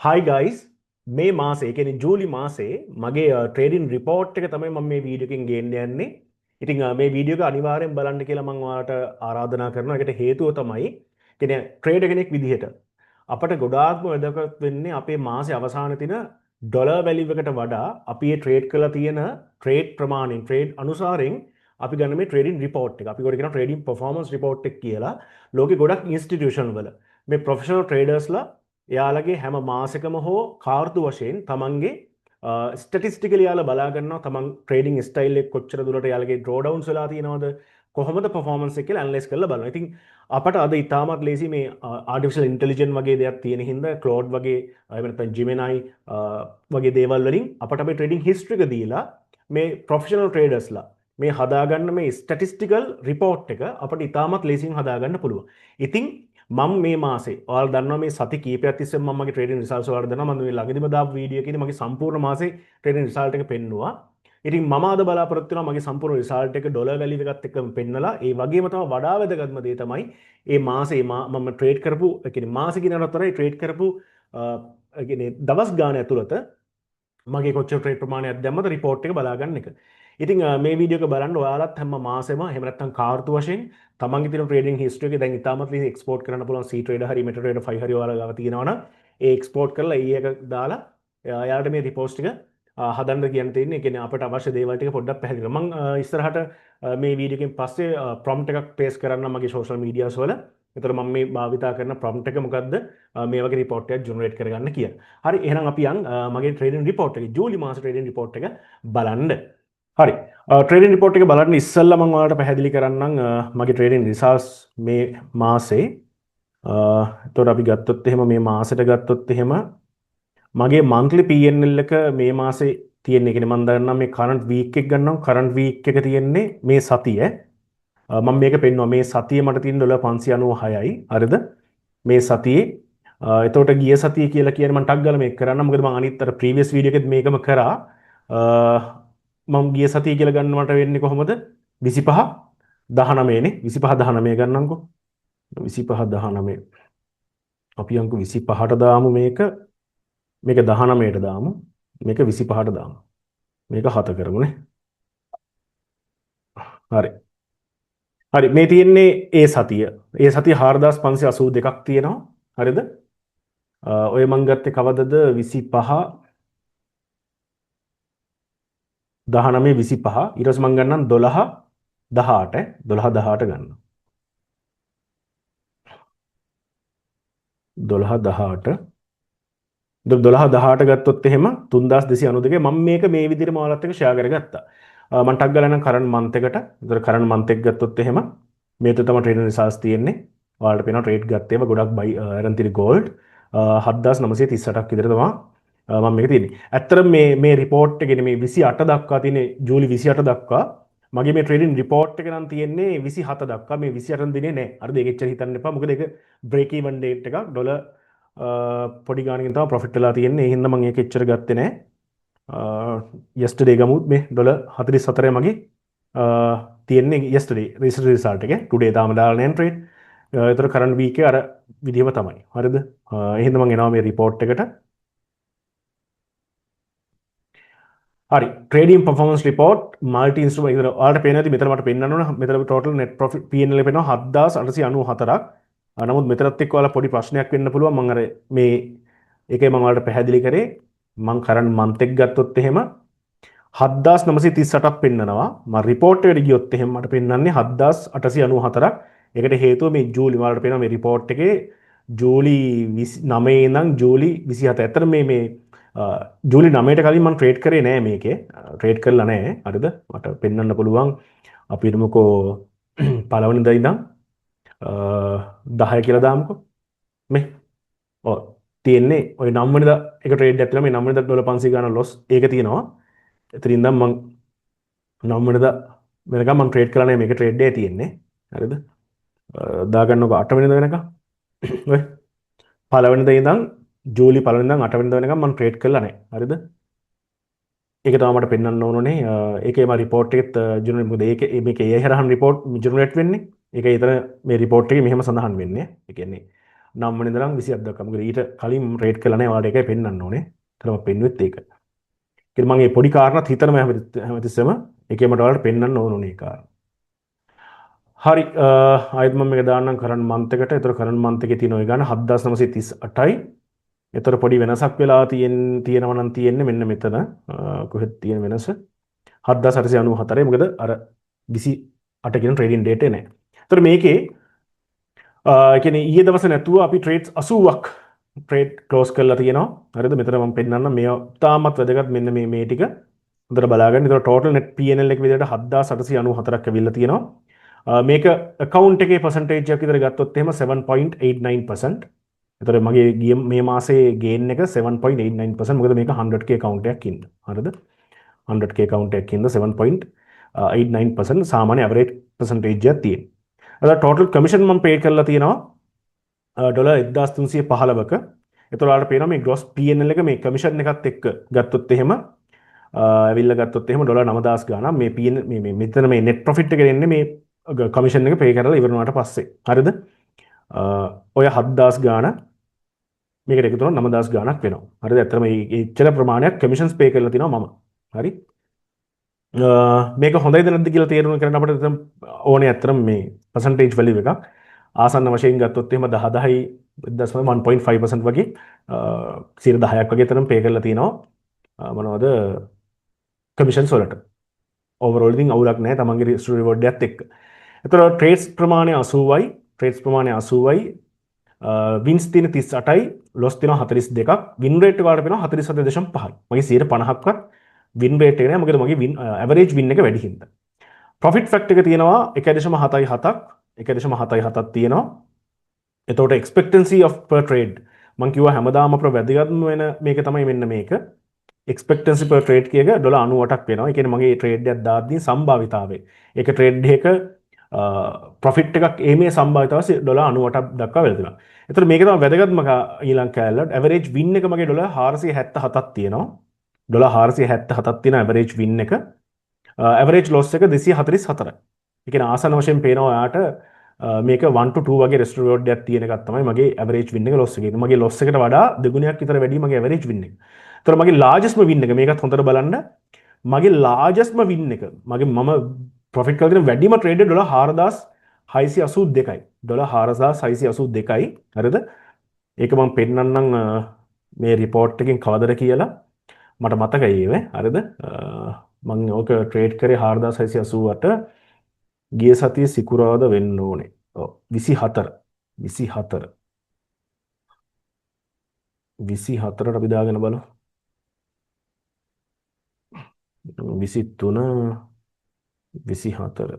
Hi guys, මේ මාසේ ඒ කියන්නේ ජූලි මාසේ මගේ ට්‍රේඩින් රිපෝට් එක තමයි මම මේ වීඩියෝ එකෙන් ගේන්න යන්නේ. ඉතින් මේ වීඩියෝ එක අනිවාර්යෙන් බලන්න කියලා මම ඔයාලට ආරාධනා කරනවා. ඒකට හේතුව තමයි කියන්නේ ට්‍රේඩර් කෙනෙක් විදිහට අපට ගොඩාක්ම වැදගත් වෙන්නේ අපේ මාසේ අවසානයේ තියෙන ඩොලර් වැලියු එකට වඩා අපි මේ ට්‍රේඩ් කරලා තියෙන ට්‍රේඩ් ප්‍රමාණයෙන් ට්‍රේඩ් අනුසාරයෙන් අපි ගන්න මේ ට්‍රේඩින් රිපෝට් එක. අපි කොට කියන ට්‍රේඩින් පර්ෆෝමන්ස් රිපෝට් එක කියලා. ලෝකේ ගොඩක් ඉන්ස්ටිටියුෂන් වල මේ ප්‍රොෆෙෂනල් ට්‍රේඩර්ස්ලා එයාලගේ හැම මාසෙකම හෝ කාර්තු වශයෙන් තමන්ගේ ස්ටටිස්ටිකලි යාලා බලා ගන්නවා තමන් ට්‍රේඩින් ස්ටයිල් එක කොච්චර දුරට යාලගේ ඩ්‍රෝඩවුන්ස් වෙලා තියෙනවද කොහොමද පර්ෆෝමන්ස් එක කියලා ඇනලයිස් කරලා බලනවා. ඉතින් අපට අද ඉතාමත් ලේසි මේ ආටිෆිෂියල් ඉන්ටෙලිජන්ස් වගේ දෙයක් තියෙන හින්දා ක්ලෝඩ් වගේ එහෙම නැත්නම් ජෙමිනයි වගේ දේවල් වලින් අපට අපේ ට්‍රේඩින් හිස්ටරි එක දීලා මේ ප්‍රොෆෙෂනල් ට්‍රේඩර්ස්ලා මේ හදාගන්න මේ ස්ටටිස්ටිකල් රිපෝට් එක අපට ඉතාමත් ලේසියෙන් හදාගන්න පුළුවන්. ඉතින් මම මේ මාසේ ඔයාලා දන්නවා මේ සති කීපයක් තිස්සේ මම මගේ ට්‍රේඩින් රිසල්ට්ස් ඔයාලට දෙනවා. මම මේ ළඟදිම දාපු වීඩියෝ එකේදී මගේ සම්පූර්ණ මාසේ ට්‍රේඩින් රිසල්ට් එක පෙන්නුවා. ඉතින් මම අද බලාපොරොත්තු වෙනවා මගේ සම්පූර්ණ රිසල්ට් එක ඩොලර් වැලියු එකත් එක්කම පෙන්නලා ඒ වගේම තමයි වඩා වැදගත්ම දේ තමයි මේ මාසේ මම ට්‍රේඩ් කරපු ඒ කියන්නේ මාසේ කියනකට වඩා ට්‍රේඩ් කරපු ඒ කියන්නේ දවස් ගාන ඇතුළත මගේ කොච්චර ට්‍රේඩ් ප්‍රමාණයක් දැම්මද රිපෝට් එක බලා ගන්න එක. ඉතින් මේ වීඩියෝ එක බලන්න ඔයාලත් හැම මාසෙම එහෙම නැත්නම් කාර්තු වශයෙන් තමන්ගේ තියෙන ට්‍රේඩින් හිස්ටරි එක දැන් ඉතාමත් ලේසි එක්ස්පෝර්ට් කරන්න පුළුවන් C trader හරි Meta trader 5 හරි ඔයාලා ගාව තියෙනවා නම් ඒ එක්ස්පෝර්ට් කරලා එක දාලා එයාලට මේ රිපෝස්ට් එක හදන්න කියන්න තියෙන්නේ. ඒ කියන්නේ අපට අවශ්‍ය දේවල් ටික පොඩ්ඩක් පැහැදිලි කරලා මම ඉස්සරහට මේ වීඩියෝ එකෙන් පස්සේ ප්‍රොම්ප්ට් එකක් පේස් කරන්න මගේ සෝෂල් මීඩියාස් වල. එතකොට මම මේ භාවිතා කරන ප්‍රොම්ප්ට් එක මොකද්ද මේ වගේ රිපෝට් එකක් ජෙනරේට් කරගන්න කියලා. හරි එහෙනම් අපි යන් මගේ ට්‍රේඩින් රිපෝට් එක ජූලි මාස ට්‍රේඩින් රිපෝට් එක බලන්න. හරි ට්‍රේඩින් රිපෝට් එක බලන්න ඉස්සෙල්ලා මම ඔයාලට පැහැදිලි කරන්නම් මගේ ට්‍රේඩින් රිසල්ට්ස් මේ මාසේ. එතකොට අපි ගත්තොත් එහෙම මේ මාසෙට ගත්තොත් එහෙම මගේ monthly PNL එක මේ මාසේ තියෙන්නේ. ඒ කියන්නේ මම දන්නවා මේ current week එක ගන්නවා. current week එක තියෙන්නේ මේ සතිය. මම මේක පෙන්නවා මේ සතියේ මට තියෙන ඩොලර් 596යි. හරිද? මේ සතියේ එතකොට ගිය සතිය කියලා කියන්නේ මම ටක් ගාලා මේක කරන්න. මොකද මම අනිත් අර previous video එකෙත් මේකම කරා. මම ගිය සතිය කියලා ගන්න මට වෙන්නේ කොහොමද 25 19 නේ 25 19 ගන්නම්කෝ 25 19 අපි යන්කෝ 25ට දාමු මේක 19ට දාමු මේක 25ට දාමු මේක 7 කරමුනේ හරි මේ තියෙන්නේ ඒ සතිය 4582ක් තියෙනවා හරිද ඔය මං ගත්තේ කවදද 25 19 25 ඊට පස්සේ මම ගන්නම් 12 18 12 18 ගන්නවා 12 18 12 18 ගත්තොත් එහෙම 3292 මම මේක මේ විදිහටම ඔයාලත් එක්ක ෂෙයා කරගත්තා මම ටක් ගාලා නම් කරන්ට් මන්ත් එකට ඒතර කරන්ට් මන්ත් එක ගත්තොත් එහෙම මේක තමයි ට්‍රේඩින් රිසල්ට්ස් තියෙන්නේ ඔයාලට පේනවා ට්‍රේඩ් ගත්තේම ගොඩක් බයි අරන් තියෙන ගෝල්ඩ් 7938ක් විතර තමයි මම මේක තියෙන්නේ. ඇත්තටම මේ රිපෝට් එකේ මේ 28 දක්වා තියෙන ජූලි 28 දක්වා මගේ මේ ට්‍රේඩින් රිපෝට් එක නම් තියෙන්නේ 27 දක්වා මේ 28 දිනේ නෑ. හරිද? ඒක එච්චර හිතන්න එපා. මොකද ඒක බ්‍රේක් ඉවන් ඩේට් එකක් ඩොලර් පොඩි ගානකින් තමයි ප්‍රොෆිට් වෙලා තියෙන්නේ. ඒ හින්දා මම ඒක එච්චර ගත්තේ නෑ. යස්ටර්ඩේ ගමුත් මේ ඩොලර් 44 මගේ තියෙන්නේ යස්ටර්ඩේ රිසල්ට් එකේ. ටුඩේ තාම දාලා නෑ ට්‍රේඩ්. ඒතර කරන්ට් වීක් එකේ අර විදිහම තමයි. හරිද? ඒ හින්දා මම එනවා මේ රිපෝට් එකට. හරි trading performance report multi instrument ඉතල ඔයාලට පේනවා ඇති මෙතන මට පෙන්වන්න ඕන මෙතන ටෝටල් net profit P&L එක පේනවා 7894ක් නමුත් මෙතනත් එක්ක ඔයාලා පොඩි ප්‍රශ්නයක් වෙන්න පුළුවන් මම අර මේ ඒකේ මම ඔයාලට පැහැදිලි කරේ මම කරන්ට් මන්ත් එක ගත්තොත් එහෙම 7938ක් පෙන්නනවා මම රිපෝට් එකට ගියොත් එහෙම මට පෙන්වන්නේ 7894ක් ඒකට හේතුව මේ ජූලි ඔයාලට පේනවා මේ රිපෝට් එකේ ජූලි 29 ඉඳන් ජූලි 27 අතර මේ ජූලි 9ට කලින් මම ට්‍රේඩ් කරේ නෑ මේකේ ට්‍රේඩ් කරලා නෑ හරිද මට පෙන්වන්න පුළුවන් අපි හිතමුකෝ පළවෙනිදා ඉඳන් 10 කියලා දාමුකෝ මේ ඔව් තියෙන්නේ ওই 9 වෙනිදා එක ට්‍රේඩ් එකක් තියෙනවා මේ 9 වෙනිදා ඩොලර් 500 ගාන ලොස් ඒක තියෙනවා එතනින් ඉඳන් මම 9 වෙනිදා වෙනකම් මම ට්‍රේඩ් කරලා නෑ මේක ට්‍රේඩ් එකේ තියෙන්නේ හරිද දාගන්නකො 8 වෙනිදා වෙනකම් ඔය පළවෙනිදා ඉඳන් ජූලි පළවෙනිදා 8 වෙනිදා වෙනකම් මම ට්‍රේඩ් කරලා නැහැ. හරිද? ඒක තමයි මට පෙන්වන්න ඕනනේ. ඒකේ මම රිපෝට් එකෙත් ජෙනරේට් මොකද ඒකේ මේකේ ඒ හරහාම රිපෝට් ජෙනරේට් වෙන්නේ. ඒකයි එතන මේ රිපෝට් එකේ මෙහෙම සඳහන් වෙන්නේ. ඒ කියන්නේ 9 වෙනි ඉඳන් 27 දක්වා. මොකද ඊට කලින් රේට් කළා නැහැ. ඔයාලට ඒකයි පෙන්වන්න ඕනේ. එතනම පෙන්වෙත් ඒක. ඒකද මම මේ පොඩි කාරණාත් හිතනම හැමතිස්සෙම ඒකේ මට ඔයාලට පෙන්වන්න ඕනේ ඒ කාරණා. හරි ආයෙත් මම මේක දාන්නම් කරන්ට් මන්ත් එකට. ඒතර කරන්ට් මන්ත් එකේ තියෙන ওই ගාන 7938යි. ඒතර පොඩි වෙනසක් වෙලා තියෙනවා නම් තියෙන්නේ මෙන්න මෙතන. කොහෙද තියෙන වෙනස? 7894. මොකද අර 28 කියන ට්‍රේඩින් ඩේටේ නැහැ. ඒතර මේකේ කියන්නේ ඊයේ දවසේ නැතුව අපි ට්‍රේඩ්ස් 80ක් ට්‍රේඩ් ක්ලෝස් කරලා තියෙනවා. හරිද? මෙතන මම පෙන්නන්නම් මේ තාමත් වැදගත් මෙන්න මේ ටික. හොඳට බලාගන්න. ඒතර ටෝටල් net P&L එක විදිහට 7894ක් ඇවිල්ලා තියෙනවා. මේක account එකේ percentage එකක් විතර ගත්තොත් එහෙම 7.89%. ඒතර මගේ ගිය මේ මාසේ gain එක 7.89%. මොකද මේක 100k account එකක් ඉන්න. හරිද? 100k account එකක් ඉන්න 7.89% සාමාන්‍ය average percentage එකක් තියෙනවා. අද total commission මම pay කරලා තියෙනවා ඩොලර් 1315ක. ඒතර ඔයාලට පේනවා මේ gross P&L එක මේ commission එකත් එක්ක ගත්තොත් එහෙම ඇවිල්ලා ගත්තොත් එහෙම ඩොලර් 9000 ගාණක් මේ P&L මේ මෙතන මේ net profit එක දෙන්නේ මේ commission එක pay කරලා ඉවර වුණාට පස්සේ. හරිද? ඔය 7000 ගාණ මේකට එකතු කරලා 9000 ගාණක් වෙනවා. හරිද? ඇත්තටම මේ එච්චර ප්‍රමාණයක් commissions pay කරලා තිනවා මම. හරි? මේක හොඳයිද නැද්ද කියලා තීරණය කරන්න අපිට ඕනේ ඇත්තටම මේ percentage value එකක්. ආසන්න වශයෙන් ගත්තොත් එහෙම 10යි 1.5% වගේ 10ක් වගේ තරම් pay කරලා තිනවා. මොනවද? commissions වලට. overall ඉතින් අවුලක් නැහැ තමන්ගේ reward එකත් එක්ක. එතකොට trades ප්‍රමාණය 80යි, trades ප්‍රමාණය 80යි, wins තියෙන 38යි, loss තියෙන 42ක්, win rate එක වලට වෙනවා 47.5යි. මගේ 50%ක්වත් win rate එක නෑ මොකද මගේ average win එක වැඩි හින්දා. profit factor එක තියෙනවා 1.77ක්, 1.77ක් තියෙනවා. එතකොට expectancy of per trade මම කිව්වා හැමදාම අපර වැදගත්ම වෙන මේක තමයි මෙන්න මේක. expectancy per trade කියක ඩොලර් 98ක් වෙනවා. ඒ කියන්නේ මගේ trade එකක් දාද්දී සම්භාවිතාවය. ඒක trade එකක profit එකක් එීමේ සම්භාවිතාවය ඩොලර් 98ක් දක්වා වෙලා තියෙනවා. ඒතර මේක තමයි වැදගත්ම ඊළඟ කැලලට average win එක මගේ ඩොලර් 477ක් තියෙනවා. ඩොලර් 477ක් තියෙන average win එක. average loss එක 244යි. ඒ කියන්නේ ආසන්න වශයෙන් පේනවා ඔයාට මේක 1 to 2 වගේ risk reward එකක් තියෙන එකක් තමයි මගේ average win එක loss එක. මගේ loss එකට වඩා දෙගුණයක් විතර වැඩි මගේ average win එක. ඒතර මගේ largest win එක මේකත් හොඳට බලන්න. මගේ largest win එක මම profit කරලා තියෙන වැඩිම trade එක ඩොලර් 4682යි. ඩොලර් 4682යි. හරිද? ඒක මම පෙන්නන්නම් මේ report එකෙන් කවදද කියලා. මට මතකයි ඒව. හරිද? මම ඕක trade කරේ 4688 ගිය සතියේ සිකුරාදා වෙන්න ඕනේ. ඔව් 24 24ට අපි දාගෙන බලමු. 23 24.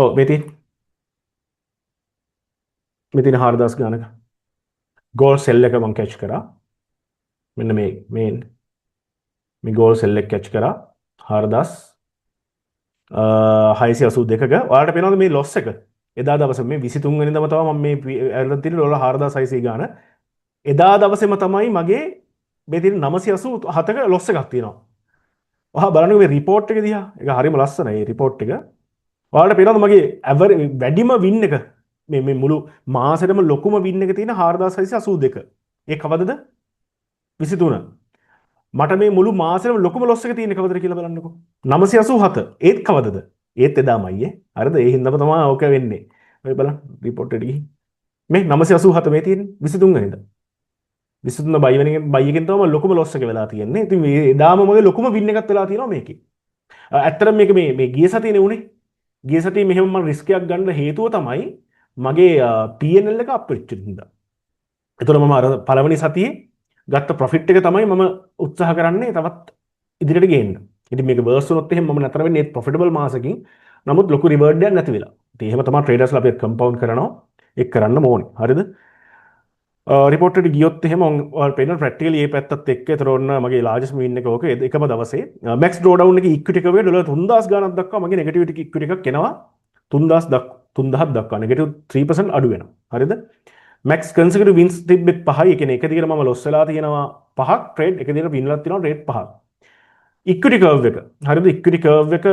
ඔව් මේ තියෙන 4000 ගානක ගෝල් සෙල් එක මම කැච් කරා. මෙන්න මේ ගෝල් සෙල් එක කැච් කරා 4682ක. ඔයාලට පේනවද මේ loss එක? එදා දවසේ මේ 23 වෙනිදාම තමයි මම මේ ඇරලා තියෙන ඩොලර් 4600 ගාන. එදා දවසේම තමයි මගේ මේ තියෙන 987ක loss එකක් තියෙනවා. ඔයා බලන්න මේ report එක දිහා. ඒක හරිම ලස්සනයි මේ report එක. ඔයාලට පේනවද මගේ වැඩිම win එක මේ මුළු මාසෙටම ලොකුම win එක තියෙන 4682. ඒ කවදද? 23. මට මේ මුළු මාසෙටම ලොකුම loss එක තියෙන්නේ කවදද කියලා බලන්නකෝ. 987. ඒත් කවදද? ඒත් එදාමයි ඈ. හරිද? ඒ හින්දාම තමයි ඕක වෙන්නේ. ඔය බලන්න report එකට ගිහින්. මේ 987 මේ තියෙන්නේ 23 වෙනිදා. 23 බයි එකෙන් තමයි ලොකුම loss එක වෙලා තියෙන්නේ. ඉතින් මේ එදාම මගේ ලොකුම win එකක් වෙලා තියෙනවා මේකේ. ඇත්තටම මේක මේ ගිය සතියේනේ උනේ. ගිය සතියේ මෙහෙම මම risk එකක් ගන්න හේතුව තමයි මගේ P&L එක අප් වෙච්ච හින්දා. ඒතකොට මම අර පළවෙනි සතියේ ගත්ත ප්‍රොෆිට් එක තමයි මම උත්සාහ කරන්නේ තවත් ඉදිරියට ගේන්න. ඉතින් මේක බර්ස් වුණොත් එහෙම මම නතර වෙන්නේ ප්‍රොෆිටබල් මාසකින්. නමුත් ලොකු රිවර්ඩ් එකක් නැති වෙලා. ඉතින් එහෙම තමයි ට්‍රේඩර්ස්ලා අපි කම්පවුන්ඩ් කරනවා. ඒක කරන්න ඕනේ. හරිද? රිපෝට් එකට ගියොත් එහෙම ඔයාලට පේන ප්‍රැක්ටිකලි මේ පැත්තත් එක්ක ඒතර ඔන්න මගේ ලාර්ජස්ට් වින් එක ඕක එකම දවසේ මැක්ස් ඩ්‍රෝ ඩවුන් එකේ ඉක්විටි එක වේ ඩොලර් 3000 ගාණක් දක්වා මගේ නෙගටිව් ඉක්විටි එකක් එනවා 3000 දක්වා නෙගටිව් 3% අඩු වෙනවා. හරිද? මැක්ස් කන්සිකියුටිව් වින්ස් තිබ්බෙත් 5යි. ඒ කියන්නේ එක දිගට මම ලොස් වෙලා තියෙනවා 5ක් ට්‍රේඩ් එක දිගට වින්ලත් තියෙනවා ට්‍රේඩ් 5ක්. ඉක්විටි කර්ව් එක. හරිද? ඉක්විටි කර්ව් එක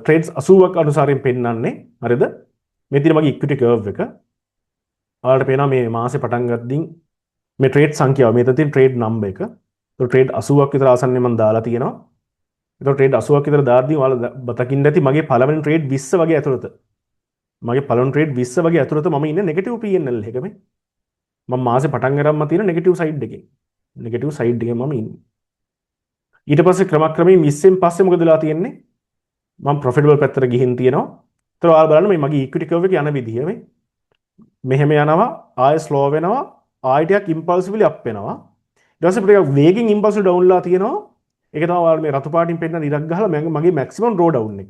ට්‍රේඩ්ස් 80ක් අනුසාරයෙන් පෙන්නන්නේ. හරිද? මේ තියෙන මගේ ඉක්විටි කර්ව් එක. ඔයාලට පේනවා මේ මාසේ පටන් ගද්දී මේ ට්‍රේඩ් සංඛ්‍යාව මෙතන තියෙන ට්‍රේඩ් නම්බර් එක. ඒක ට්‍රේඩ් 80ක් විතර ආසන්නයෙන් මම දාලා තියෙනවා. ඒක ට්‍රේඩ් 80ක් විතර දාද්දී ඔයාලා දකින්න ඇති මගේ පළවෙනි ට්‍රේඩ් 20 වගේ ඇතුළත. මගේ පළවෙනි ට්‍රේඩ් 20 වගේ ඇතුළත මම ඉන්නේ නෙගටිව් P&L එකක මේ. මම මාසේ පටන් ගරම්ම තියෙන නෙගටිව් සයිඩ් එකේ. නෙගටිව් සයිඩ් එකේ මම ඉන්නේ. ඊට පස්සේ ක්‍රමක්‍රමයෙන් 20න් පස්සේ මොකද වෙලා තියෙන්නේ? මම ප්‍රොෆිටබල් පැත්තට ගිහින් තියෙනවා. ඒතර ඔයාලා බලන්න මේ මගේ ඉක්විටි කර්ව් එක යන විදිය මේ. මෙහෙම යනවා, ආයෙ ස්ලෝ වෙනවා, ආයෙ ටිකක් ඉම්පල්සිව්ලි අප් වෙනවා. ඊට පස්සේ ටිකක් වේගෙන් ඉම්පල්සිව් ඩවුන්ලා තියෙනවා. ඒක තමයි ඔයාලා මේ රතු පාටින් පෙන්නන ඉරක් ගහලා මගේ මැක්සිමම් ඩ්‍රෝ ඩවුන් එක.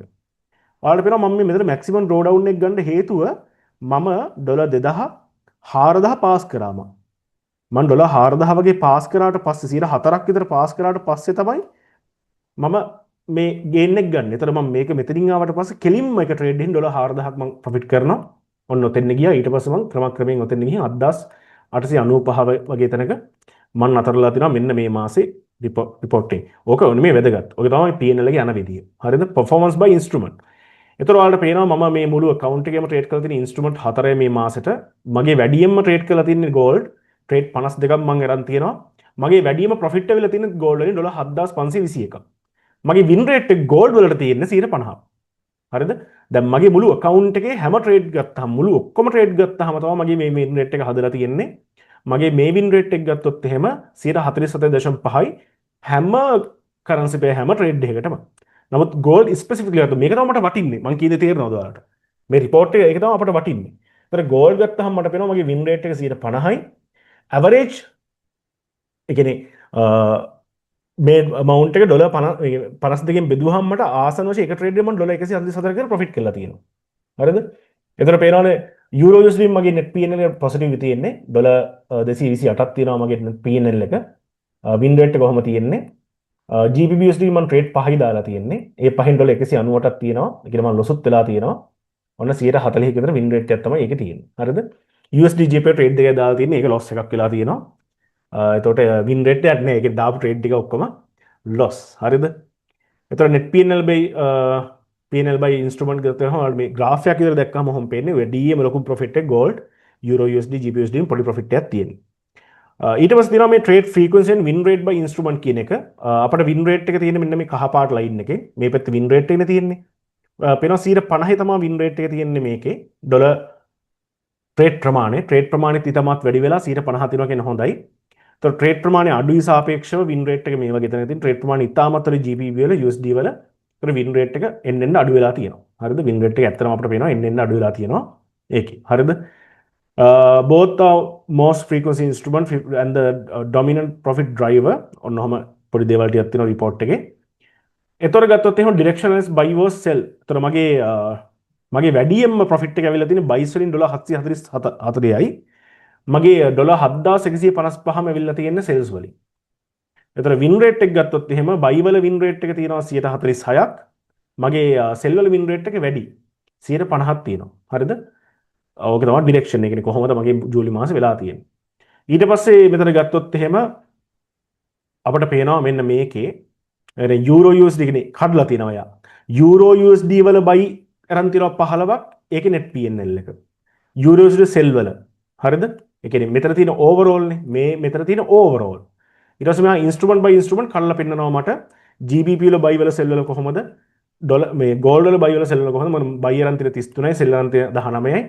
ඔයාලට පේනවා මම මේ මෙතන මැක්සිමම් ඩ්‍රෝ ඩවුන් එක ගන්න හේතුව මම ඩොලර් 2000 4000 පාස් කරාම. මම ඩොලර් 4000 වගේ පාස් කරාට පස්සේ 4ක් විතර පාස් කරාට පස්සේ තමයි මම මේ ගේන් එක ගන්න. ඒතර මම මේක මෙතනින් ආවට පස්සේ කෙලින්ම එක ට්‍රේඩ් එකෙන් ඩොලර් 4000ක් මම ප්‍රොෆිට් කරනවා. ඔන්න ඔතෙන් ගියා. ඊට පස්සේ මම ක්‍රමක්‍රමයෙන් ඔතෙන් ගිහින් 8895 වගේ තැනක මම අතරලා තිනවා මෙන්න මේ මාසේ රිපෝට් එක. ඕක නෙමෙයි වැදගත්. ඕක තමයි P&L එකේ යන විදිය. හරිද? performance by instrument. ඒතර ඔයාලට පේනවා මම මේ මුළු account එකේම ට්‍රේඩ් කරලා තියෙන instrument 4 මේ මාසෙට මගේ වැඩියෙන්ම ට්‍රේඩ් කරලා තියෙන්නේ gold ට්‍රේඩ් 52ක් මම අරන් තියෙනවා. මගේ වැඩියෙන්ම ප්‍රොෆිට් වෙලා තියෙන්නේ gold වලින් ඩොලර් 7521ක්. මගේ win rate එක gold වලට තියෙන්නේ 50%. හරිද? දැන් මගේ මුළු account එකේ හැම ට්‍රේඩ් ගත්තාම මුළු ඔක්කොම ට්‍රේඩ් ගත්තාම තමයි මගේ මේ win rate එක හදලා තියෙන්නේ. මගේ මේ win rate එක ගත්තොත් එහෙම 47.5යි හැම කරන්සි පේ හැම ට්‍රේඩ් එකකටම. නමුත් gold specifically ගත්තොත් මේක තමයි මට වටින්නේ. මං කියන්නේ තේරෙනවද ඔයාලට? මේ report එක ඒක තමයි අපිට වටින්නේ. ඒතර gold ගත්තාම මට පේනවා මගේ win rate එක 50යි. average ඒ කියන්නේ මේ amount එක ඩොලර් 52කින් බෙදුවහම මට ආසන්න වශයෙන් එක ට්‍රේඩ් එකේ මම ඩොලර් 144 කට ප්‍රොෆිට් කරලා තියෙනවා. හරිද? එතන පේනවනේ යූරෝ USD මගේ net P&L එක පොසිටිව් තියෙන්නේ. ඩොලර් 228ක් තියෙනවා මගේ net P&L එක. win rate එක කොහොම තියෙන්නේ? GBP USD මම ට්‍රේඩ් 5යි දාලා තියෙන්නේ. ඒ 5න් ඩොලර් 198ක් තියෙනවා. ඒ කියන්නේ මම ලොසුත් වෙලා තියෙනවා. ඔන්න 140ක විතර win rate එකක් තමයි ඒකේ තියෙන්නේ. හරිද? USD GBP ට්‍රේඩ් දෙකක් දාලා තියෙන්නේ. ඒක loss එකක් වෙලා තියෙනවා. එතකොට win rate එකක් නෑ. ඒකේ දාපු ට්‍රේඩ් ටික ඔක්කොම loss. හරිද? එතකොට net P&L by instrument ගත්තම මේ graph එකක් විතර දැක්කම මොහොම පේන්නේ වැඩිම ලොකු profit එක gold, euro USD, GBP USD වලින් පොඩි profit එකක් තියෙනවා. ඊට පස්සේ තියෙනවා මේ trade frequency and win rate by instrument කියන එක. අපිට win rate එක තියෙන්නේ මෙන්න මේ කහ පාට line එකේ. මේ පැත්තේ win rate එකනේ තියෙන්නේ. පේනවා 50 තමයි win rate එක තියෙන්නේ මේකේ. ඩොලර් trade ප්‍රමාණෙත් ඊටමත් වැඩි වෙලා 50 තියෙනවා කියන හොඳයි. तो ट्रेड प्रमाणे अडुई सापेक्षව win rate එක මේ වගේ තැනක තියෙන trade ප්‍රමාණය ඉතාමත්ම GBP වල USD වල ඒතර win rate එක එන්න අඩු වෙලා තියෙනවා. හරිද? win rate එක ඇත්තටම අපිට පේනවා එන්න අඩු වෙලා තියෙනවා. ඒකේ. හරිද? both the most frequency instrument and the dominant profit driver ඔන්නෝම පොඩි දේවල් ටිකක් තියෙනවා report එකේ. ඒතර ගත්තොත් එහෙනම් directionless buy was sell. ඒතර මගේ වැඩියෙන්ම profit එක ඇවිල්ලා තියෙන්නේ buys වලින් ඩොලර් 744යි. මගේ ඩොලර් 7155ම ඇවිල්ලා තියෙන්නේ sales වලින්. එතන win rate එක ගත්තොත් එහෙම buy වල win rate එක තියෙනවා 146ක්. මගේ sell වල win rate එක වැඩි 150ක් තියෙනවා. හරිද? ඕක තමයි direction. ඒ කියන්නේ කොහොමද මගේ ජූලි මාසේ වෙලා තියෙන්නේ. ඊට පස්සේ මෙතන ගත්තොත් එහෙම අපිට පේනවා මෙන්න මේකේ euro USD කියන්නේ කඩලා තියෙනවා යා. euro USD වල buy අරන් තියෙනවා 15ක්. ඒකේ net P&L එක. euro USD sell වල. හරිද? ඒ කියන්නේ මෙතන තියෙන overall නේ. මෙතන තියෙන overall. ඊට පස්සේ මම instrument by instrument කඩලා පෙන්නනවා මට GBP වල buy වල sell වල කොහොමද? ඩොලර් මේ gold වල buy වල sell වල කොහොමද? මම buy අරන් තියෙන 33යි sell අරන් තියෙන 19යි.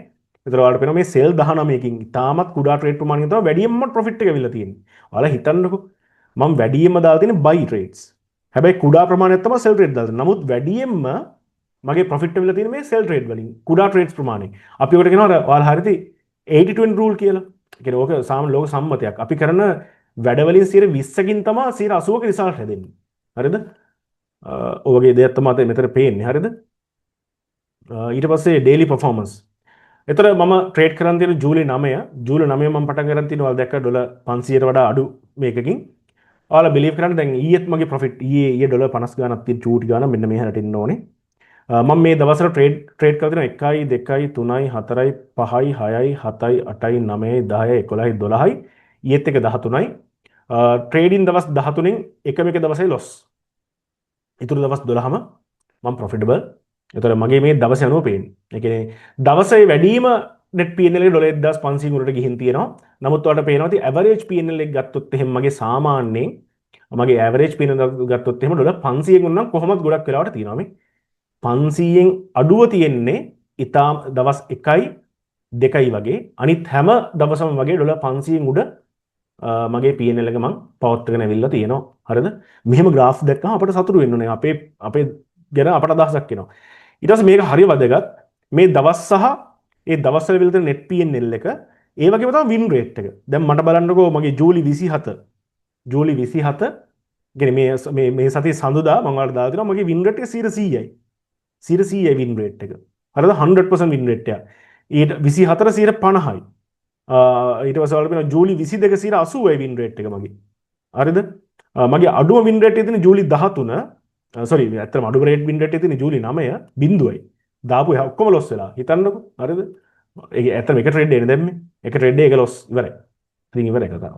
ඒතර ඔයාලට පේනවා මේ sell 19කින් තාමත් කුඩා trade ප්‍රමාණයකින් තමයි වැඩියෙන්ම profit එක අවිල්ලා තියෙන්නේ. ඔයාලා හිතන්නකෝ මම වැඩියෙන්ම දාලා තියෙන්නේ buy trades. හැබැයි කුඩා ප්‍රමාණයක් තමයි sell trade දාලා තියෙන්නේ. නමුත් වැඩියෙන්ම මගේ profit අවිල්ලා තියෙන්නේ මේ sell trade වලින්. කුඩා trades ප්‍රමාණය. අපි ඔකට කියනවා ඔයාලා හරියටි 80-20 rule කියලා. ඒ කියන්නේ ඕක සාමාන්‍ය ලෝක සම්මතයක්. අපි කරන වැඩ වලින් 20%කින් තමයි 80%ක රිසල්ට් හැදෙන්නේ. හරිද? ඔයගේ දෙයක් තමයි මෙතන පේන්නේ. හරිද? ඊට පස්සේ daily performance. එතන මම ට්‍රේඩ් කරන් තියෙන ජූලි 9 මම පටන් ගන්න තියෙනවා. ඔයාලා දැක්ක ඩොලර් 500ට වඩා අඩු මේකකින්. ඔයාලා බිලීව් කරන්න දැන් ඊයේත් මගේ ප්‍රොෆිට් ඊයේ ඩොලර් 50 ගාණක් තියෙන චූටි ගාණ මෙන්න මේ හැරට ඉන්න ඕනේ. මම මේ දවස්වල ට්‍රේඩ් කරලා තියෙනවා 1 2 3 4 5 6 7 8 9 10 11 12යි ඊයේත් එක 13යි. ට්‍රේඩින් දවස් 13න් එකම එක දවසේ loss. ඊටු දවස් 12ම මම profitable. ඒතර මගේ මේ දවසේ අනුව පේන්නේ. ඒ කියන්නේ දවසේ වැඩිම net PNL එක $1500 උඩට ගිහින් තියෙනවා. නමුත් ඔයාලට පේනවා ඉතින් average PNL එක ගත්තොත් එහෙම මගේ සාමාන්‍යයෙන් මගේ average PNL ගත්තොත් එහෙම $500 උනනම් කොහොමද ගොඩක් වෙලාවට තියෙනවා මේ 500න් අඩුව තියෙන්නේ ඉතාම දවස් 1යි 2යි වගේ අනිත් හැම දවසම වගේ $500න් උඩ මගේ PNL එක මම පවත්වාගෙන ඇවිල්ලා තියෙනවා. හරිද? මෙහෙම graph දැක්කම අපිට සතුටු වෙන්න ඕනේ. අපේ ගැන අපට අදහසක් එනවා. ඊට පස්සේ මේක හරිය වැදගත්. මේ දවස් සහ ඒ දවස්වල විතර net PNL එක ඒ වගේම තමයි win rate එක. දැන් මට බලන්නකෝ මගේ ජූලි 27 කියන්නේ මේ සතියේ සඳුදා මම ඔයාලට දාලා දෙනවා මගේ win rate එක 100%යි. 100%යි win rate එක. හරිද? 100% win rate එක. ඊට 24 50යි. ඊට පස්සේ ඔයාලට පේනවා ජූලි 22 80යි win rate එක මගේ. හරිද? මගේ අඩුම win rate එක තියෙන ජූලි 13 sorry ඇත්තටම අඩුම rate win rate එක තියෙන ජූලි 9 බිඳුවයි. දාපු ඔක්කොම ලොස් වෙලා. හිතන්නකෝ. හරිද? ඒක ඇත්තටම එක ට්‍රේඩ් එකනේ දැම්මේ. එක ට්‍රේඩ් එක ලොස් ඉවරයි. ඉතින් ඉවරයි කතාව.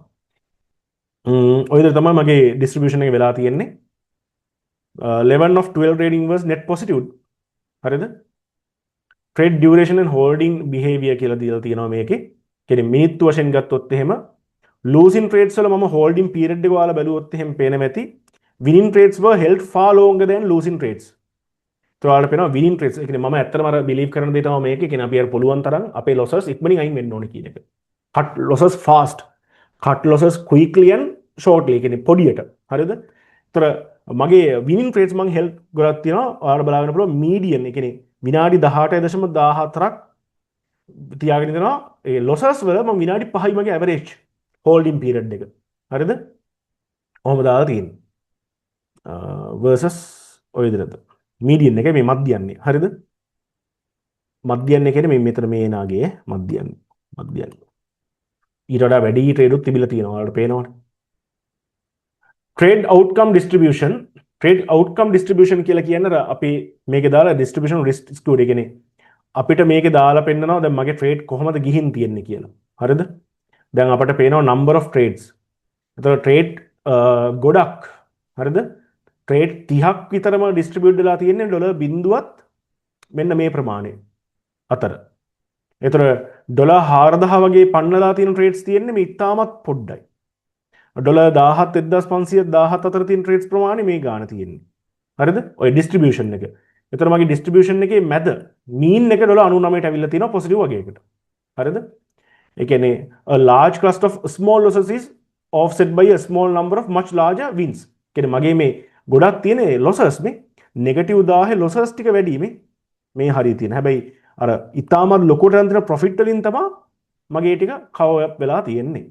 ඔය විදිහට තමයි මගේ distribution එක වෙලා තියෙන්නේ. 11 of 12 trading was net positive. හරිද? trade duration and holding behavior කියලා දීලා තියෙනවා මේකේ. කියන්නේ මිනිත්තු වශයෙන් ගත්තොත් එහෙම losing trades වල මම holding period එක ඔයාලා බැලුවොත් එහෙම පේනවා ඇති. winning trades were held far longer than losing trades. ඔයාලට පේනවා winning trades. ඒ කියන්නේ මම ඇත්තටම අර believe කරන දේ තමයි මේකේ. කියන්නේ අපි අර පුළුවන් තරම් අපේ losses ඉක්මනින් අයින් වෙන්න ඕනේ කියන එක. cut losses fast. cut losses quickly and shortly. කියන්නේ පොඩියට. හරිද? ඒතර මගේ winning trades මම help ගොඩක් තියෙනවා. ඔයාලට බලාගෙන පුළුවන් median. ඒ කියන්නේ විනාඩි 18.14ක් තියාගෙන ඉඳනවා. ඒ losses වල මම විනාඩි 5යි මගේ average holding period එක. හරිද? ඔහොම දාලා තියෙන්නේ. versus ඔය විදිහට. median එක මේ මධ්‍යන්නේ. හරිද? මධ්‍යන්නේ කියන්නේ මේ මෙතන මේ නාගේ මධ්‍යන්නේ. ඊට වඩා වැඩි trade උත් තිබිලා තියෙනවා. ඔයාලට පේනවනේ. trade outcome distribution කියලා කියන්නේ අපි මේකේ දාලා distribution risk score එක කියන්නේ අපිට මේකේ දාලා පෙන්නනවා දැන් මගේ trade කොහොමද ගිහින් තියෙන්නේ කියලා. හරිද? දැන් අපිට පේනවා number of trades. එතකොට trade ගොඩක් හරිද? trade 30ක් විතරම distribute වෙලා තියෙන්නේ ඩොලර් බිඳුවත් මෙන්න මේ ප්‍රමාණය අතර. එතකොට ඩොලර් 4000 වගේ පන්නලා තියෙන trades තියෙන්නේ මේ ඉතාමත් පොඩ්ඩයි. ඩොලර් 17 1500 17 අතර තියෙන trades ප්‍රමාණය මේ ගාන තියෙන්නේ. හරිද? ඔය distribution එක. එතකොට මගේ distribution එකේ මැද mean එක ඩොලර් 99ට අවිල්ලා තියෙනවා positive වගේකට. හරිද? ඒ කියන්නේ a large cluster of small losses is offset by a small number of much larger wins. කියන්නේ මගේ මේ ගොඩක් තියෙන losses මේ negative 1000 losses ටික වැඩි මේ හරිය තියෙන. හැබැයි අර ඉතාමත් ලොකුට යන profit වලින් තමයි මගේ ටික cover up වෙලා තියෙන්නේ.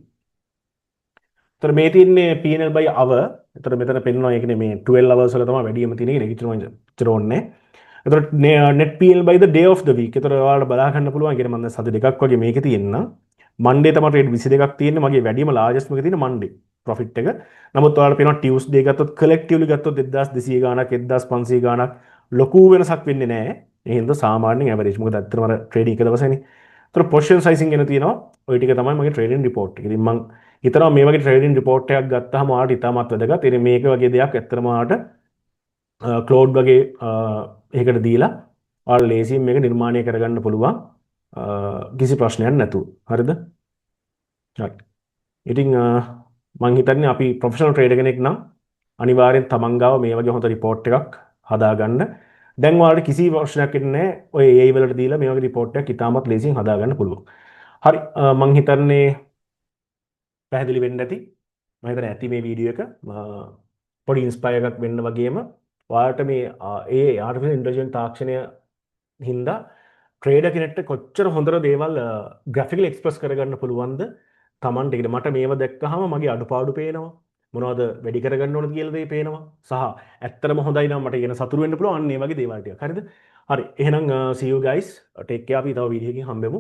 එතකොට මේ තියෙන්නේ P&L by hour. එතකොට මෙතන පෙන්නනවා ඒ කියන්නේ මේ 12 hours වල තමයි වැඩිම තියෙන එක නෙගටිව් ඕනේ. එතකොට net P&L by the day of the week. එතකොට ඔයාලට බලා ගන්න පුළුවන්. කියන්නේ මම සති දෙකක් වගේ මේකේ තියෙනවා. Monday තමයි trade 22ක් තියෙන්නේ. මගේ වැඩිම largest එක තියෙන්නේ Monday profit එක. නමුත් ඔයාලට පේනවා Tuesday ගත්තොත් collectively ගත්තොත් 1200 ගාණක් 1500 ගාණක් ලොකු වෙනසක් වෙන්නේ නැහැ. ඒ හින්දා සාමාන්‍යයෙන් average. මොකද ඇත්තටම අර trading එක දවසේනේ. එතකොට position sizing ගැන තියෙනවා. ওই ටික තමයි මගේ trading report එක. ඉතින් මම හිතනවා මේ වගේ trading report එකක් ගත්තාම ඔයාලට ඉතාමත් වැදගත්. ඉතින් මේක වගේ දෙයක් ඇත්තටම ඔයාලට cloud වගේ එකකට දීලා ඔයාලා ලේසියෙන් මේක නිර්මාණය කරගන්න පුළුවන්. කිසි ප්‍රශ්නයක් නැතුව. හරිද? හරි. ඉතින් මම හිතන්නේ අපි ප්‍රොෆෙෂනල් ට්‍රේඩර් කෙනෙක් නම් අනිවාර්යෙන් තමන් ගාව මේ වගේ හොඳ report එකක් හදාගන්න. දැන් ඔයාලට කිසි ප්‍රශ්නයක් නැහැ. ඔය AI වලට දීලා මේ වගේ report එකක් ඉතාමත් ලේසියෙන් හදාගන්න පුළුවන්. හරි. මම හිතන්නේ පැහැදිලි වෙන්න ඇති. මම හිතන්නේ ඇති මේ වීඩියෝ එක පොඩි ඉන්ස්පයර් එකක් වෙන්න වගේම ඔයාලට මේ ආර්ටිෆිෂල් ඉන්ටෙලිජන්ස් තාක්ෂණය හින්දා ට්‍රේඩර් කෙනෙක්ට කොච්චර හොඳට දේවල් ග්‍රැෆිකලි එක්ස්ප්‍රස් කරගන්න පුළුවන්ද Tamanට. ඒකට මට මේව දැක්කහම මගේ අඩුපාඩු පේනවා. මොනවද වැඩි කරගන්න ඕනද කියලා දේ පේනවා. සහ ඇත්තටම හොඳයි නම් මට කියන සතුරු වෙන්න පුළුවන් අන්න ඒ වගේ දේවල් ටික. හරිද? හරි. එහෙනම් see you guys. take care. අපි තව වීඩියෝ එකකින් හම්බෙමු.